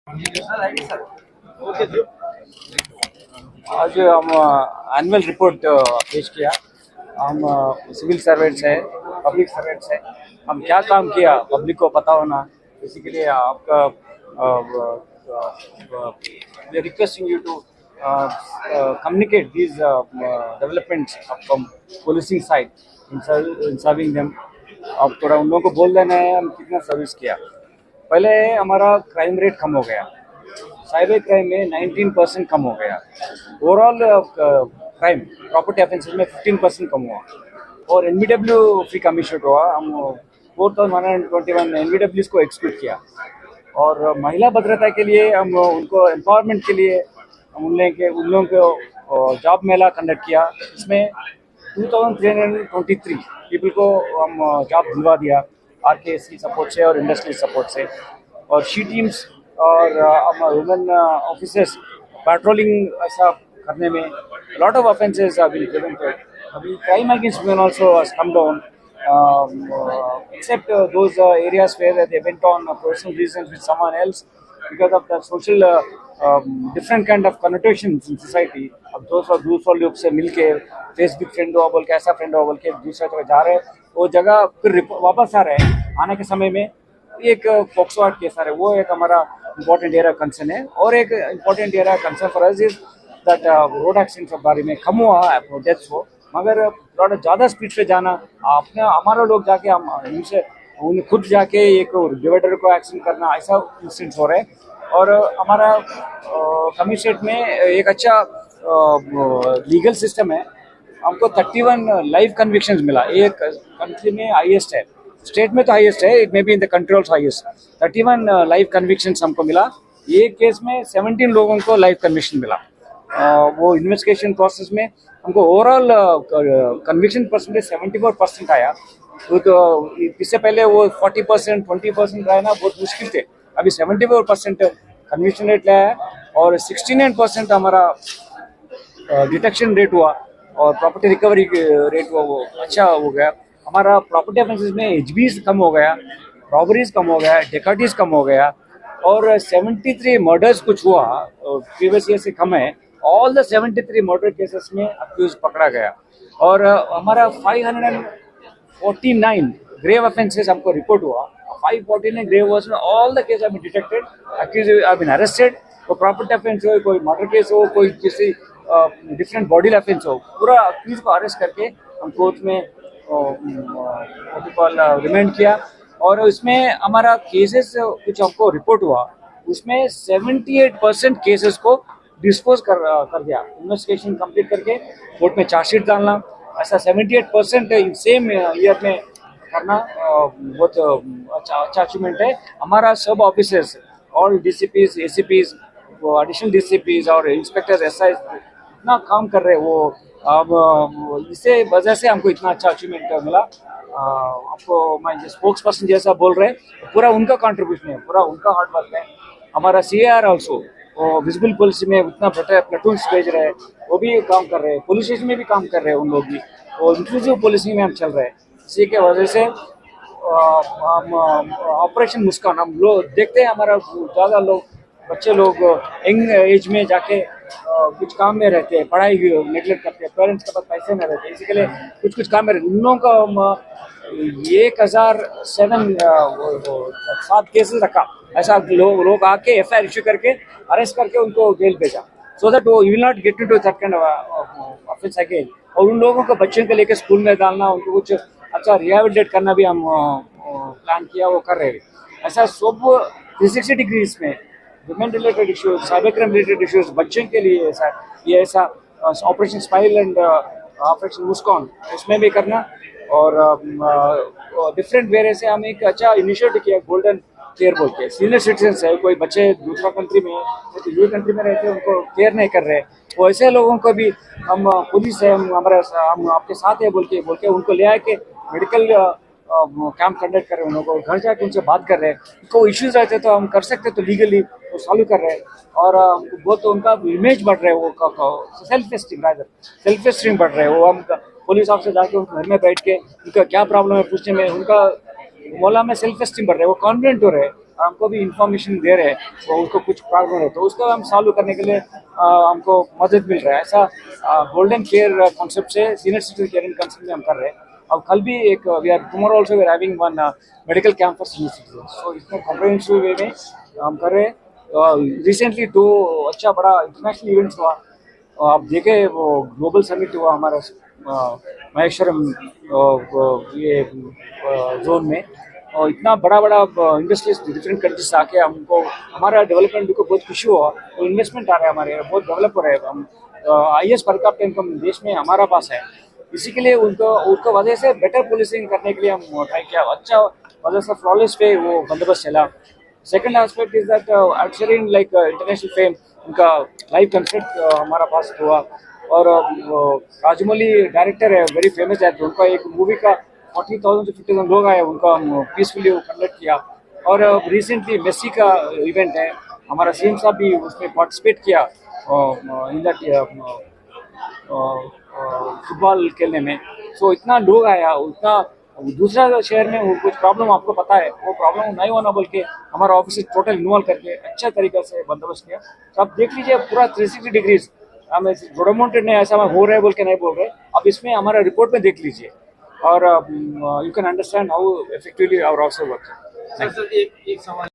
आज हम annual report पेश किया। हम सिविल सर्वेंट्स है, पब्लिक सर्वेंट्स है। हम क्या काम किया पब्लिक को पता होना, इसी के लिए आपका requesting you to communicate these developments from policing side in serving them. अब थोड़ा उन लोगों को बोल देना है हम कितना सर्विस किया। पहले हमारा क्राइम रेट कम हो गया, साइबर क्राइम में 19% कम हो गया। ओवरऑल क्राइम प्रॉपर्टी ऑफेंसेस में 15% कम हुआ और एनबीडब्ल्यू फ्री कम इशूड हुआ। हम 4121 एनबीडब्ल्यूज को एक्सक्लूड किया और महिला भद्रता के लिए हम उनको एम्पावरमेंट के लिए हम उन लोगों को जॉब मेला कंडक्ट किया। इसमें 2323 पीपल को हम जॉब दिलवा दिया आरकेएससी सपोर्ट से और इंडस्ट्रियल सपोर्ट से। और शी टीम्स और वुमेन ऑफिसर्स पेट्रोलिंग ऐसा करने में lot of offences are been prevented. अभी crime against women also has come down except those areas where they went on personal reasons with someone else because of the social different kind of connotations in society। अब 200 लोग से मिलके Facebook friend हुआ बोल के, ऐसा friend हुआ बोल के दूसरा जगह जा रहे हैं, वो जगह फिर वापस आ रहे हैं। आने के समय में एक पॉक्सो एक्ट केस आ रहा है, वो एक हमारा इम्पोर्टेंट एरिया कंसर्न है। और एक important area concern for us is that road accident के बारे में कम हुआ डेथ्स हो, मगर थोड़ा ज़्यादा स्पीड से जाना आपने हमारा लोग जाके हम उनसे खुद जाके एक डिवाइडर को एक्सीडेंट करना, ऐसा इंसिडेंट्स हो रहे हैं। और हमारा कमिश्नरेट में एक अच्छा लीगल सिस्टम है। हमको 31 लाइव कन्विक्शंस मिला, एक कंट्री में हाईएस्ट है, स्टेट में तो हाईएस्ट है, it may be in the country also highest. 31 live convictions हमको मिला। एक केस में 17 लोगों को लाइव कन्विक्शन मिला। वो इन्वेस्टिगेशन प्रोसेस में हमको ओवरऑल कन्विक्शन परसेंटेज 74% आया। तो इससे पहले वो 40% 20% रहना बहुत मुश्किल थे, अभी 74% कन्विक्शन रेट लाया है। और 69% हमारा डिटेक्शन रेट हुआ और प्रॉपर्टी रिकवरी रेट हुआ, वो अच्छा हो गया। हमारा प्रॉपर्टी ऑफेंसेस में एचबीज कम हो गया, रॉबरीज कम हो गया, डेकाटीज कम हो गया और 73 मर्डर्स कुछ हुआ, प्रीवियस ईयर से कम है। ऑल द 73 मर्डर केसेस में अक्यूज पकड़ा गया। और हमारा 549 ग्रेव ऑफेंसेस हमको रिपोर्ट हुआ। 549 ग्रेव ऑफेंसेस में all the case have been detected, accused have been arrested. तो प्रॉपर्टी ऑफेंस हो, कोई मर्डर केस हो, कोई किसी डिफरेंट बॉडी ऑफेंस हो, पूरा अक्यूज को अरेस्ट करके हम कोर्ट में रिमांड किया। और उसमें हमारा केसेस कुछ हमको रिपोर्ट हुआ, उसमें 78% केसेस को डिस्पोज कर दिया। इन्वेस्टिगेशन कंप्लीट करके कोर्ट में चार्जशीट डालना, ऐसा 78% सेम ईयर में करना बहुत अच्छा अचीवमेंट है। हमारा सब officers, all DCPs, ACPs, additional DCPs और इंस्पेक्टर्स एसआई इतना काम कर रहे हैं। वो अब इसे वजह से हमको इतना अच्छा अचीवमेंट मिला। आपको मैं स्पोक्स पर्सन जैसा बोल रहे हैं, पूरा उनका कंट्रीब्यूशन है, पूरा उनका हार्ड वर्क है। हमारा सीएआर ऑल्सो विजिबल पुलिस में उतना प्लेटून्स भेज रहे हैं, वो भी काम कर रहे हैं। पुलिस स्टेशन में भी काम कर रहे हैं उन लोग भी, और इंक्लूसिव पुलिसिंग में हम चल रहे हैं। इसी के वजह से हम ऑपरेशन मुस्कान हम लोग देखते हैं। हमारा ज़्यादा लोग, बच्चे लोग यंग एज में जाके कुछ काम में रहते हैं, पढ़ाई नेगलेक्ट करते हैं, पेरेंट्स के पास पैसे नहीं रहते, इसी के लिए कुछ काम में रहते। उन लोगों का हम 1007 केसेस रखा, ऐसा लोग आके एफआईआर इश्यू करके अरेस्ट करके उनको जेल भेजा, सो दैट वो will not get into that kind of offence again. और उन लोगों को बच्चों को लेकर स्कूल में डालना, उनको कुछ अच्छा रिहेबिलिटेट करना भी हम प्लान किया, वो कर रहे हैं। ऐसा सब 360 डिग्रीज में women related issues, cyber crime related issues, बच्चों के लिए ऐसा ऑपरेशन स्माइल एंड ऑपरेशन मुस्कान, उसमें भी करना। और डिफरेंट वेरे से हम एक अच्छा इनिशिएटिव किया, गोल्डन केयर बोल के। सीनियर सिटीजन है, कोई बच्चे दूसरा कंट्री में तो ये कंट्री में रहते हैं, उनको केयर नहीं कर रहे, वो ऐसे लोगों को भी हम पुलिस है, हम आपके साथ है बोल के उनको ले आए के मेडिकल कैंप कंडक्ट कर रहे हैं, उन लोगों को घर जाके उनसे बात कर रहे हैं। उनको इश्यूज रहते तो हम कर सकते तो लीगली वो सॉल्व कर रहे हैं। और बहुत उनका इमेज बढ़ रहा है, वो सेल्फ एस्टीम बढ़ रहा है। वो हम पुलिस ऑफिसर जाके उनके घर में बैठ के उनका क्या प्रॉब्लम है पूछने में, उनका मोहल्ला में सेल्फ एस्टीम बढ़ रहा है, वो कॉन्फिडेंट हो रहे हैं। और हमको भी इंफॉर्मेशन दे रहे हैं, तो उनको कुछ प्रॉब्लम है तो उसको हम सॉल्व करने के लिए हमको मदद मिल रहा है। ऐसा गोल्डन केयर कॉन्सेप्ट से सीनियर सिटीजन केयरिंग कंसेप्ट में हम कर रहे हैं। अब कल भी एक we are tomorrow also we are having one medical camp for senior citizen, so इसमें कॉम्प्रिहेंसिव वे में हम कर रहे हैं। रिसेंटली 2 अच्छा बड़ा इंटरनेशनल इवेंट्स हुआ, आप देखे वो ग्लोबल समिट हुआ हमारा महेश्वरम ये जोन में, और इतना बड़ा बड़ा इंडस्ट्रीज डिफरेंट कंट्रीज से आके हमको हमारा डेवलपमेंट को बहुत खुशी हुआ। तो इन्वेस्टमेंट आ रहा है हमारे, बहुत डेवलप हो रहा है। हम IS पर कैपिटा इनकम देश में हमारा पास है, इसी के लिए उनको वजह से बेटर पुलिसिंग करने के लिए हम ट्राई किया। अच्छा वजह से फ्लॉलेस पे वो बंदोबस्त चला। Second aspect is that actually like international fame उनका लाइव कंसर्ट हमारा पास हुआ, और राजमौली डायरेक्टर है, वेरी फेमस एक्टर, उनका एक मूवी का 40,000 से 50,000 लोग आए, उनका पीसफुली कंडक्ट किया। और रिसेंटली मेसी का इवेंट है, हमारा CM साहब भी उसमें पार्टिसिपेट किया इन दैट फुटबॉल खेलने में। सो इतना लोग आया, उतना दूसरा शहर में वो कुछ प्रॉब्लम आपको पता है, वो प्रॉब्लम नहीं होना बोल के हमारा ऑफिस टोटल इन्वॉल्व करके अच्छा तरीके से बंदोबस्त किया। तो आप देख लीजिए पूरा 360 डिग्रीज हम गवर्नमेंट ने ऐसा हो रहा है बोल के नहीं बोल रहे, अब इसमें हमारा रिपोर्ट में देख लीजिए और you can understand how effectively our officer work. Sir एक सवाल